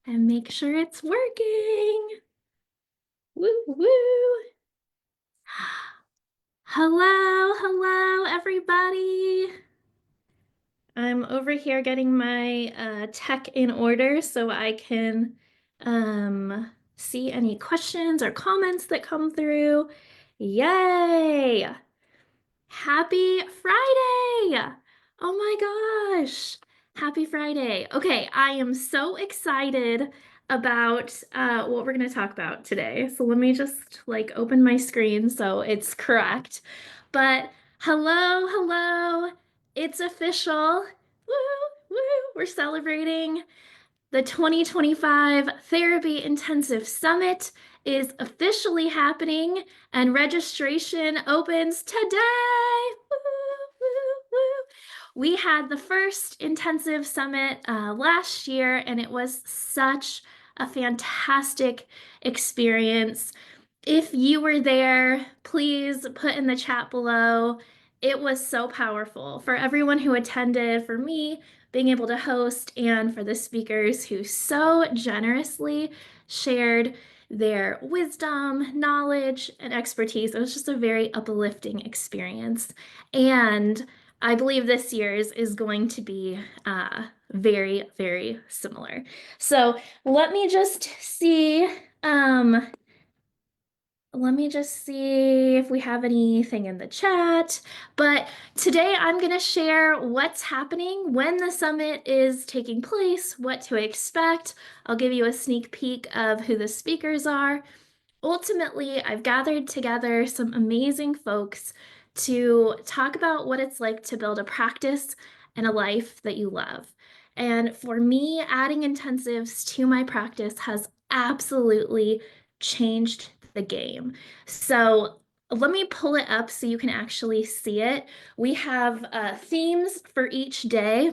and make sure it's working. Woo, woo. Hello, everybody. I'm over here getting my tech in order so I can see any questions or comments that come through. Yay! Happy Friday! Oh my gosh! Happy Friday. Okay, I am so excited about what we're going to talk about today. So let me just open my screen so it's correct. But hello, it's official. Woo, woo, we're celebrating. The 2025 Therapy Intensive Summit is officially happening and registration opens today. Woo, woo, woo. We had the first intensive summit last year, and it was such a fantastic experience. If you were there, please put in the chat below. It was so powerful for everyone who attended, for me being able to host, and for the speakers who so generously shared their wisdom, knowledge, and expertise. It was just a very uplifting experience. And I believe this year's is going to be very, very similar. So let me just see. Let me just see if we have anything in the chat. But today I'm going to share what's happening, when the summit is taking place, what to expect. I'll give you a sneak peek of who the speakers are. Ultimately, I've gathered together some amazing folks to talk about what it's like to build a practice and a life that you love. And for me, adding intensives to my practice has absolutely changed the game. So let me pull it up so you can actually see it. We have themes for each day.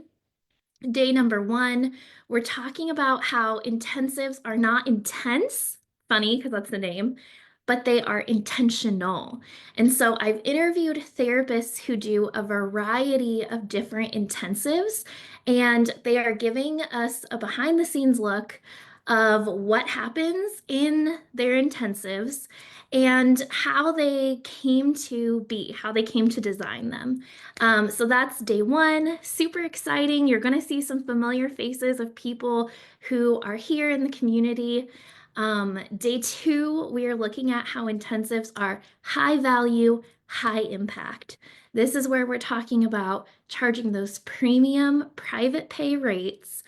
Day number 1, we're talking about how intensives are not intense, funny because that's the name, but they are intentional. And so I've interviewed therapists who do a variety of different intensives, and they are giving us a behind the scenes look of what happens in their intensives and how they came to be, how they came to design them. So that's day 1, super exciting. You're going to see some familiar faces of people who are here in the community. Day 2, we are looking at how intensives are high value, high impact. This is where we're talking about charging those premium private pay rates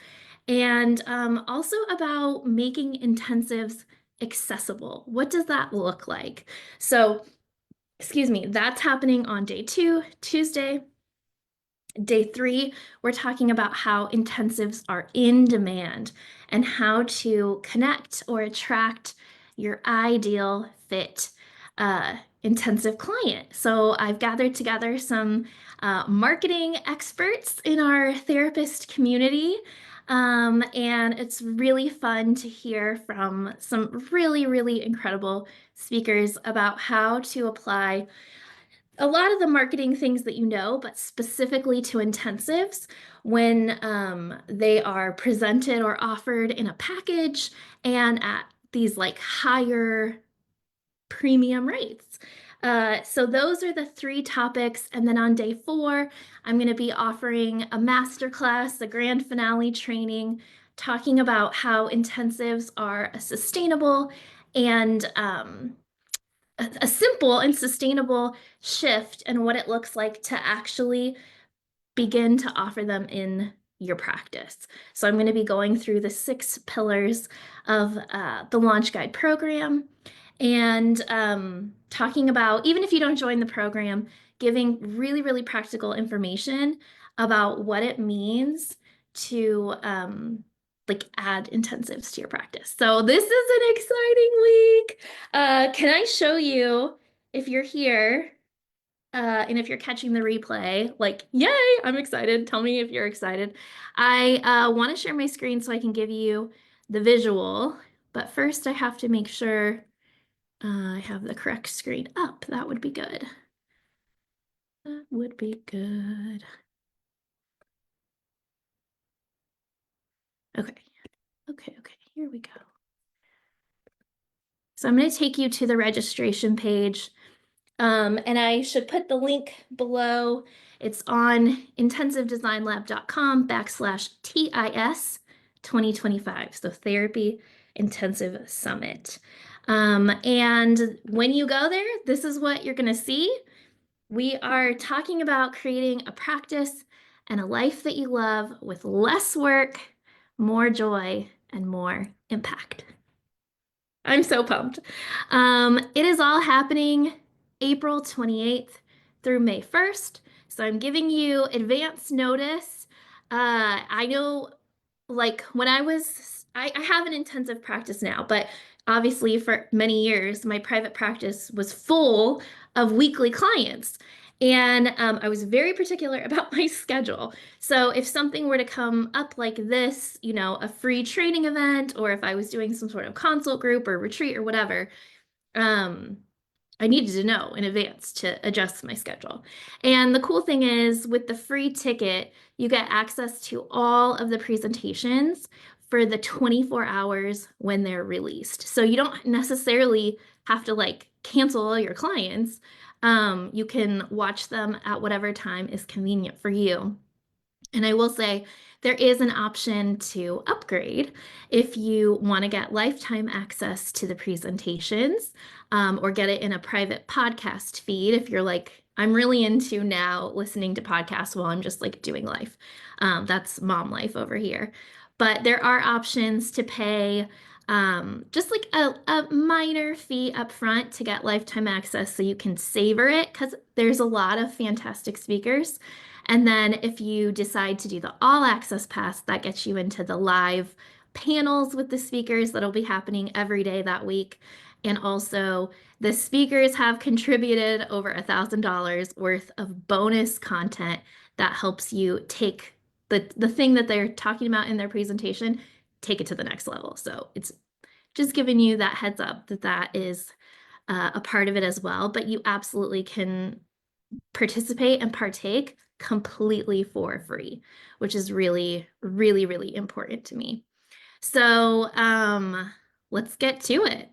and also about making intensives accessible. What does that look like? So, excuse me, that's happening on day 2, Tuesday. Day 3, we're talking about how intensives are in demand and how to connect or attract your ideal fit intensive client. So I've gathered together some marketing experts in our therapist community. And it's really fun to hear from some really, really incredible speakers about how to apply a lot of the marketing things that you know, but specifically to intensives when they are presented or offered in a package and at these higher premium rates. So those are the 3 topics. And then on day 4, I'm going to be offering a masterclass, a grand finale training, talking about how intensives are a sustainable and a simple and sustainable shift and what it looks like to actually begin to offer them in your practice. So I'm going to be going through the 6 pillars of the Launch Guide program and talking about, even if you don't join the program, giving really, really practical information about what it means to add intensives to your practice. So this is an exciting week. Can I show you, if you're here, and if you're catching the replay, yay, I'm excited. Tell me if you're excited. I want to share my screen so I can give you the visual, but first I have to make sure I have the correct screen up. That would be good. That would be good. Okay. Okay, here we go. So I'm going to take you to the registration page. And I should put the link below. It's on intensivedesignlab.com/TIS 2025. So Therapy Intensive Summit. And when you go there, this is what you're going to see. We are talking about creating a practice and a life that you love with less work, more joy, and more impact. I'm so pumped. It is all happening April 28th through May 1st. So I'm giving you advance notice. I know, like, when I have an intensive practice now, but obviously for many years, my private practice was full of weekly clients. And I was very particular about my schedule. So if something were to come up like this, a free training event, or if I was doing some sort of consult group or retreat or whatever, um, I needed to know in advance to adjust my schedule. And the cool thing is, with the free ticket, you get access to all of the presentations for the 24 hours when they're released. So you don't necessarily have to like cancel all your clients. You can watch them at whatever time is convenient for you. And I will say there is an option to upgrade if you want to get lifetime access to the presentations, or get it in a private podcast feed. If you're like, I'm really into now listening to podcasts while I'm just like doing life. That's mom life over here. But there are options to pay just like a minor fee up front to get lifetime access so you can savor it, because there's a lot of fantastic speakers. And then if you decide to do the all access pass, that gets you into the live panels with the speakers that'll be happening every day that week. And also, the speakers have contributed over $1,000 worth of bonus content that helps you take the thing that they're talking about in their presentation, take it to the next level. So it's just giving you that heads up that that is a part of it as well. But you absolutely can participate and partake completely for free, which is really, really, really important to me. So let's get to it.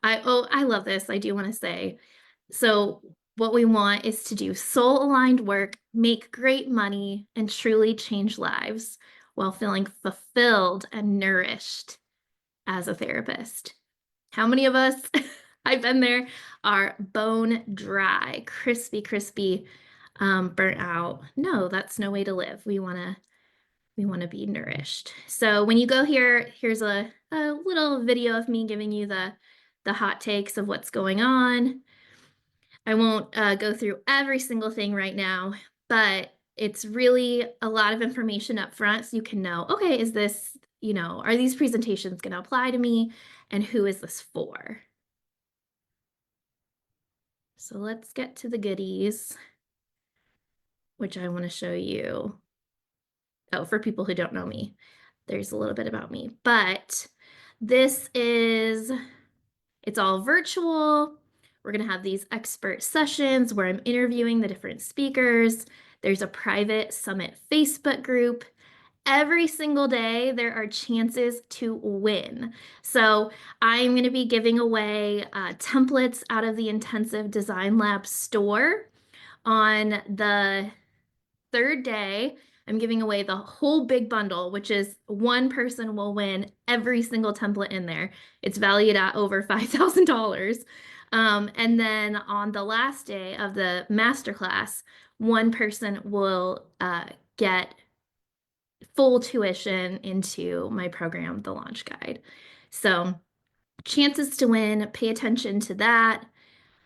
I love this. I do want to say. So what we want is to do soul-aligned work, make great money, and truly change lives while feeling fulfilled and nourished as a therapist. How many of us, I've been there, are bone dry, crispy, burnt out? No, that's no way to live. We want to be nourished. So when you go here, here's a little video of me giving you the hot takes of what's going on. I won't go through every single thing right now, but it's really a lot of information up front so you can know, okay, is this, are these presentations going to apply to me, and who is this for? So let's get to the goodies, which I want to show you. Oh, for people who don't know me, there's a little bit about me, but it's all virtual. We're going to have these expert sessions where I'm interviewing the different speakers. There's a private summit Facebook group. Every single day, there are chances to win. So I'm going to be giving away templates out of the Intensive Design Lab store. On the third day, I'm giving away the whole big bundle, which is one person will win every single template in there. It's valued at over $5,000. And then on the last day of the masterclass, one person will get full tuition into my program, the Launch Guide. So chances to win, pay attention to that.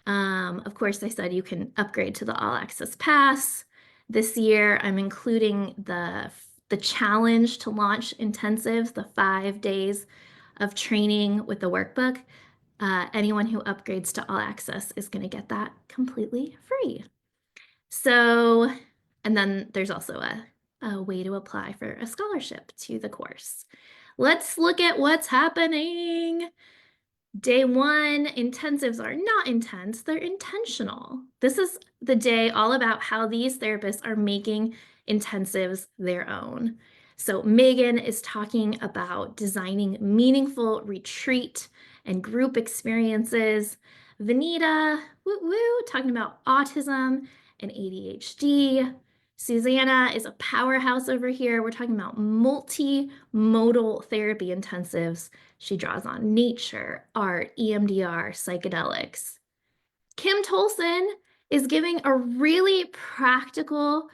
Of course, I said you can upgrade to the All Access Pass. This year, I'm including the challenge to launch intensive, the 5 days of training with the workbook. Anyone who upgrades to All Access is going to get that completely free. So, and then there's also a way to apply for a scholarship to the course. Let's look at what's happening. Day one, intensives are not intense, they're intentional. This is the day all about how these therapists are making intensives their own. So Megan is talking about designing meaningful retreat and group experiences. Vanita, woo woo, talking about autism and ADHD. Susanna is a powerhouse over here. We're talking about multimodal therapy intensives. She draws on nature, art, EMDR, psychedelics. Kim Tolson is giving a really practical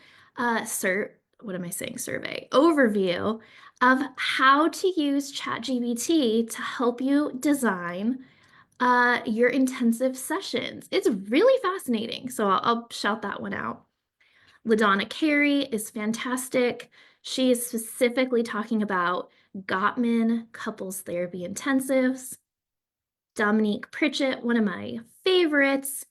what am I saying? Survey overview of how to use ChatGPT to help you design your intensive sessions. It's really fascinating. So I'll shout that one out. LaDonna Carey is fantastic. She is specifically talking about Gottman couples therapy intensives. Dominique Pritchett, one of my favorites,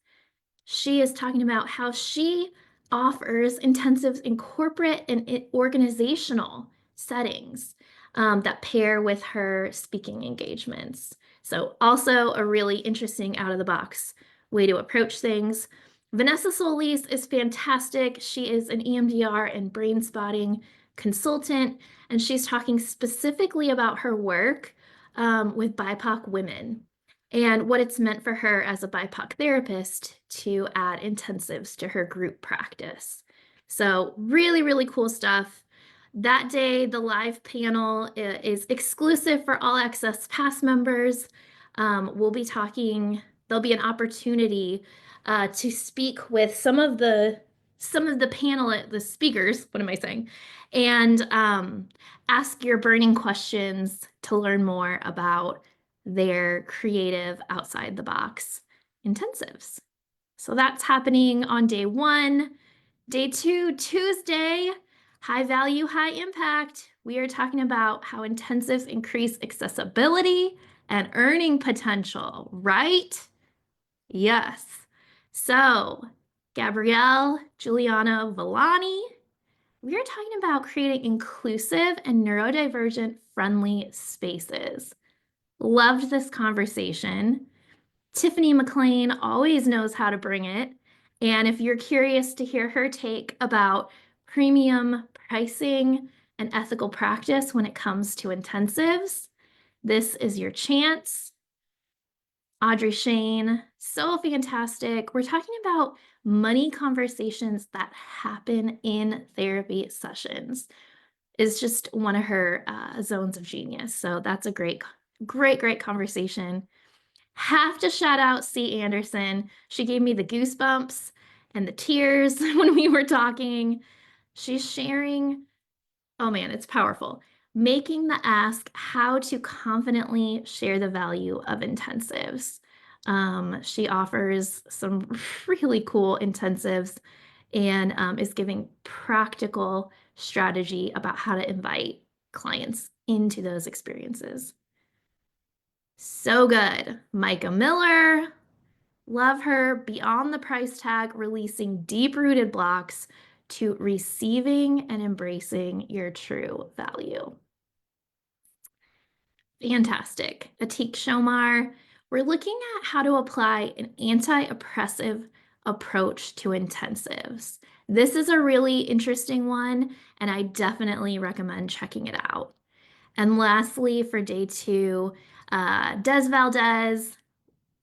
she is talking about how she offers intensives in corporate and organizational settings that pair with her speaking engagements. So also a really interesting out of the box way to approach things. Vanessa Solis is fantastic. She is an EMDR and brain spotting consultant, and she's talking specifically about her work with BIPOC women and what it's meant for her as a BIPOC therapist to add intensives to her group practice. So really, really cool stuff. That day, the live panel is exclusive for All Access Pass members. We'll be talking, there'll be an opportunity to speak with the speakers, what am I saying? And ask your burning questions to learn more about their creative outside the box intensives. So that's happening on day 1. Day 2, Tuesday, high value, high impact. We are talking about how intensives increase accessibility and earning potential, right? Yes. So, Gabrielle Giuliano Villani, we are talking about creating inclusive and neurodivergent friendly spaces. Loved this conversation. Tiffany McLain always knows how to bring it. And if you're curious to hear her take about premium pricing and ethical practice when it comes to intensives, this is your chance. Audrey Shane, so fantastic. We're talking about money conversations that happen in therapy sessions. Is just one of her zones of genius. So that's a great conversation. Have to shout out C. Anderson. She gave me the goosebumps and the tears when we were talking. She's sharing, oh man, it's powerful. Making the ask how to confidently share the value of intensives. She offers some really cool intensives and is giving practical strategy about how to invite clients into those experiences. So good. Micah Miller, love her. Beyond the price tag, releasing deep-rooted blocks to receiving and embracing your true value. Fantastic. Atik Shomar, we're looking at how to apply an anti-oppressive approach to intensives. This is a really interesting one, and I definitely recommend checking it out. And lastly, for day 2, Des Valdez,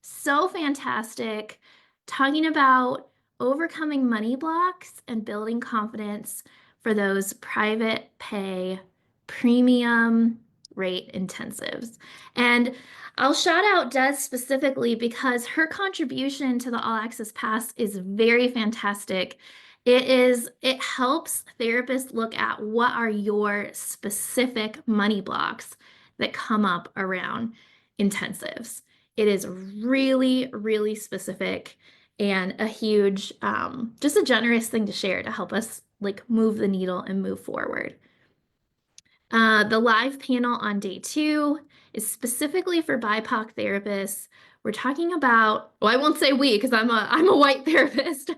so fantastic, talking about overcoming money blocks and building confidence for those private pay premium rate intensives. And I'll shout out Des specifically because her contribution to the All Access Pass is very fantastic. It helps therapists look at what are your specific money blocks that come up around intensives. It is really, really specific and a huge, just a generous thing to share to help us like move the needle and move forward. The live panel on day 2 is specifically for BIPOC therapists. We're talking about, well, I won't say we because I'm a white therapist,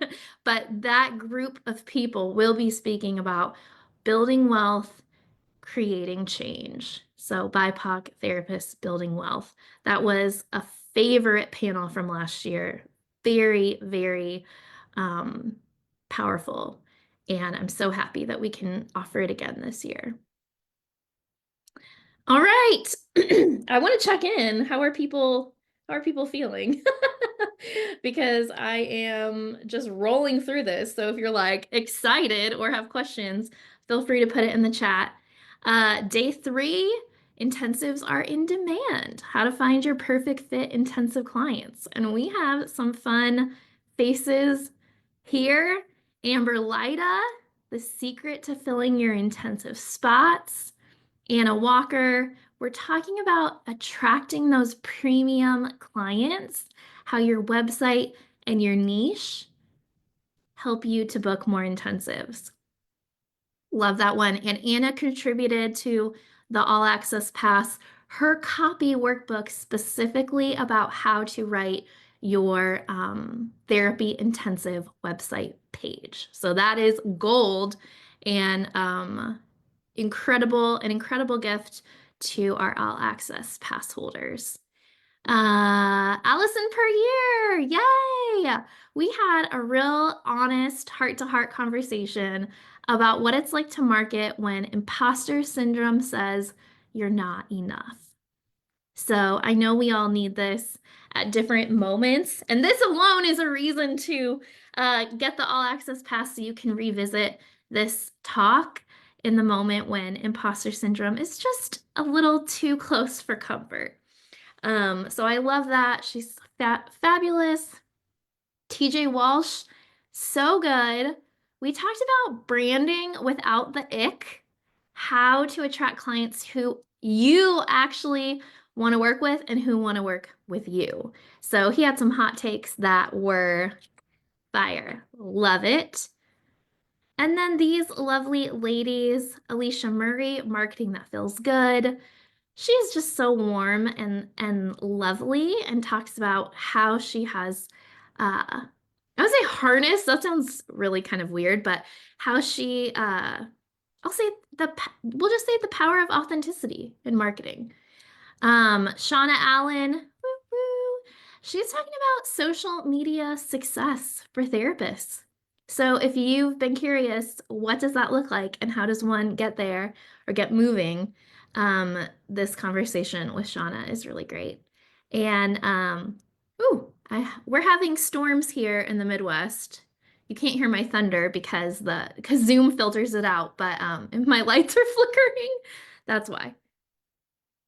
but that group of people will be speaking about building wealth, creating change. So BIPOC therapists building wealth. That was a favorite panel from last year. Very, very powerful. And I'm so happy that we can offer it again this year. All right. I want to check in. How are people feeling? Because I am just rolling through this. So if you're like excited or have questions, feel free to put it in the chat. Day 3, intensives are in demand. How to find your perfect fit intensive clients. And we have some fun faces here. Amber Lyda, the secret to filling your intensive spots. Anna Walker. We're talking about attracting those premium clients, how your website and your niche help you to book more intensives. Love that one. And Anna contributed to the All Access Pass, her copy workbook specifically about how to write your therapy intensive website page. So that is gold and an incredible gift to our All Access Pass holders. Allison Puryear, yay! We had a real honest heart-to-heart conversation about what it's like to market when imposter syndrome says you're not enough. So I know we all need this at different moments, and this alone is a reason to get the All Access Pass so you can revisit this talk in the moment when imposter syndrome is just a little too close for comfort. So I love that. She's fabulous. TJ Walsh, so good. We talked about branding without the ick, how to attract clients who you actually want to work with and who want to work with you. So he had some hot takes that were fire. Love it. And then these lovely ladies, Alicia Murray, Marketing That Feels Good. She's just so warm and lovely and talks about how she has I would say harness, that sounds really kind of weird, but how she I'll say we'll just say the power of authenticity in marketing. Shauna Allen, woo woo, she's talking about social media success for therapists. So if you've been curious, what does that look like and how does one get there or get moving? This conversation with Shauna is really great. And we're having storms here in the Midwest. You can't hear my thunder because Zoom filters it out, but if my lights are flickering, that's why.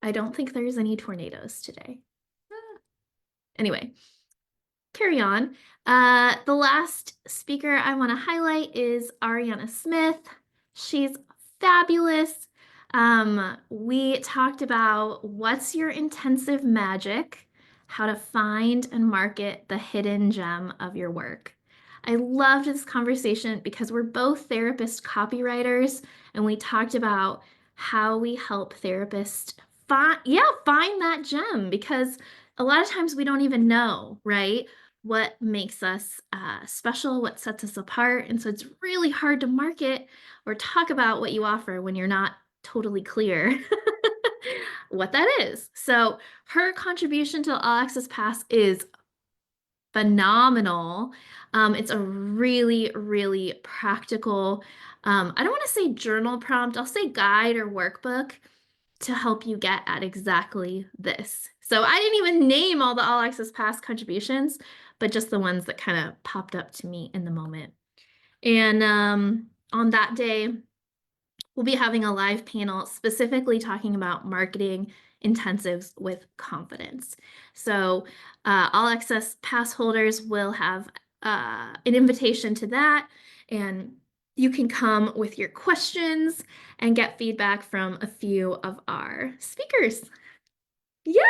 I don't think there's any tornadoes today. Anyway, carry on. The last speaker I want to highlight is Ariana Smith. She's fabulous. We talked about what's your intensive magic, how to find and market the hidden gem of your work. I loved this conversation because we're both therapist copywriters, and we talked about how we help therapists find that gem because a lot of times we don't even know, right? What makes us special, what sets us apart. And so it's really hard to market or talk about what you offer when you're not totally clear what that is. So her contribution to the All Access Pass is phenomenal. It's a really practical, I don't want to say journal prompt, I'll say guide or workbook to help you get at exactly this. So I didn't even name all the All Access Pass contributions, but just the ones that kind of popped up to me in the moment. And on that day, we'll be having a live panel specifically talking about marketing intensives with confidence. So All Access Pass holders will have an invitation to that, and you can come with your questions and get feedback from a few of our speakers. Yeah,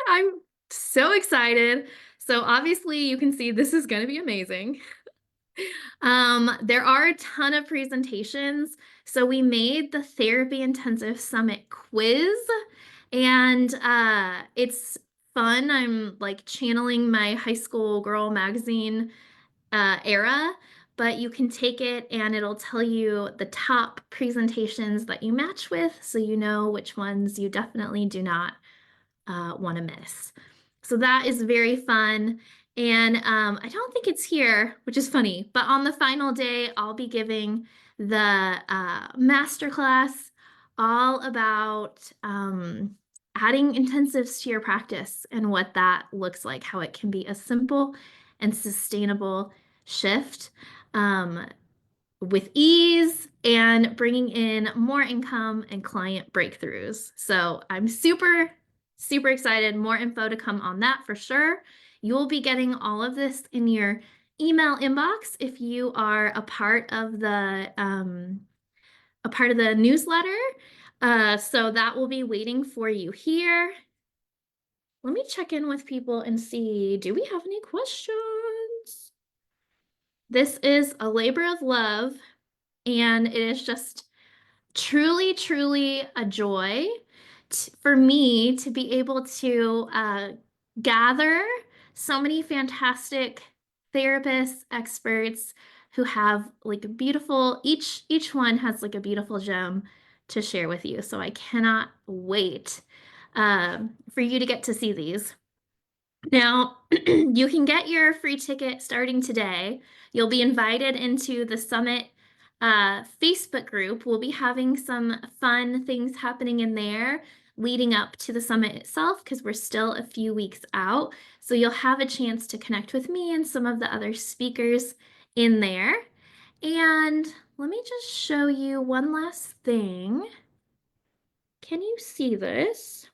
I'm so excited. So obviously you can see this is going to be amazing. There are a ton of presentations. So we made the Therapy Intensive Summit quiz, and it's fun. I'm like channeling my high school girl magazine era, but you can take it and it'll tell you the top presentations that you match with, so you know which ones you definitely do not want to miss. So that is very fun. And I don't think it's here, which is funny, but on the final day, I'll be giving the masterclass all about adding intensives to your practice and what that looks like, how it can be a simple and sustainable shift with ease and bringing in more income and client breakthroughs. So I'm super, super excited. More info to come on that for sure. You'll be getting all of this in your email inbox if you are a part of the newsletter. So that will be waiting for you here. Let me check in with people and see, do we have any questions? This is a labor of love, and it is just truly, truly a joy for me to be able to gather so many fantastic therapists, experts who have like a beautiful, each one has like a beautiful gem to share with you. So I cannot wait for you to get to see these. Now, you can get your free ticket starting today. You'll be invited into the Summit Facebook group. We'll be having some fun things happening in there leading up to the summit itself because we're still a few weeks out. So you'll have a chance to connect with me and some of the other speakers in there. And let me just show you one last thing. Can you see this?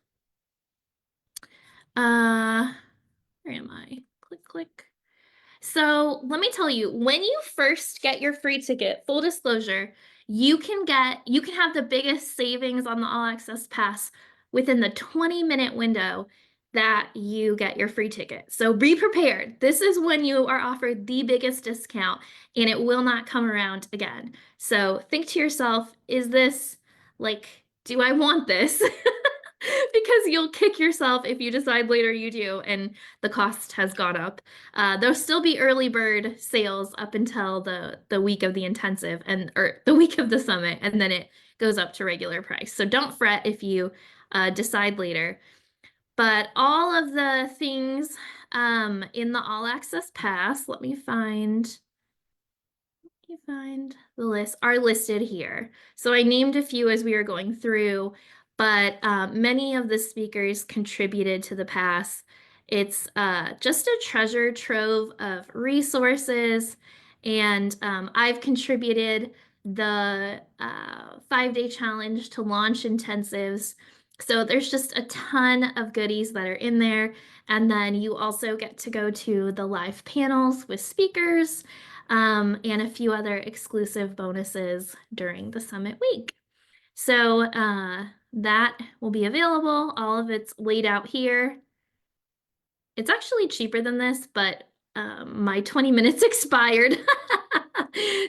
Where am I? Click, click. So let me tell you, when you first get your free ticket, full disclosure, you can have the biggest savings on the All Access Pass within the 20-minute window that you get your free ticket. So be prepared. This is when you are offered the biggest discount and it will not come around again. So think to yourself, is this like, do I want this? Because you'll kick yourself if you decide later you do and the cost has gone up. There'll still be early bird sales up until the week of the intensive or the week of the summit, and then it goes up to regular price. So don't fret if you decide later. But all of the things in the All Access Pass, let me find the list, are listed here. So I named a few as we were going through, but many of the speakers contributed to the pass. It's just a treasure trove of resources, and I've contributed the 5-day challenge to launch intensives. So there's just a ton of goodies that are in there. And then you also get to go to the live panels with speakers and a few other exclusive bonuses during the summit week. So that will be available. All of it's laid out here. It's actually cheaper than this, but my 20 minutes expired,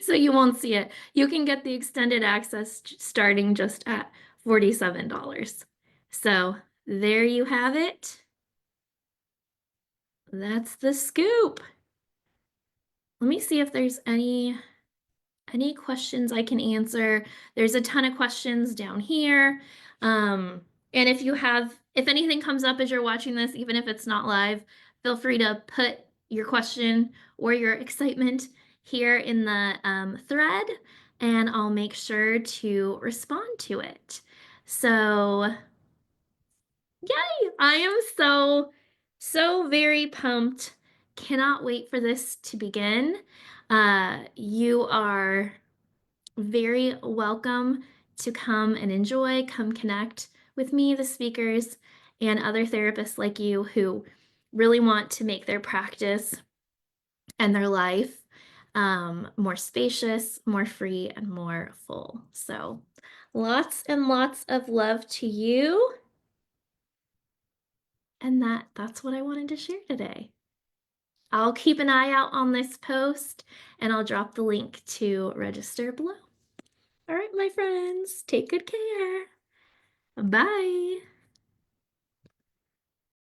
so you won't see it. You can get the extended access starting just at $47. So there you have it. That's the scoop. Let me see if there's any questions I can answer. There's a ton of questions down here. And if anything comes up as you're watching this, even if it's not live, feel free to put your question or your excitement here in the thread, and I'll make sure to respond to it. So, yay! I am so very pumped. Cannot wait for this to begin. You are very welcome to come and enjoy, come connect with me, the speakers, and other therapists like you who really want to make their practice and their life more spacious, more free, and more full. So lots and lots of love to you. And that's what I wanted to share today. I'll keep an eye out on this post and I'll drop the link to register below. All right, my friends, take good care. Bye.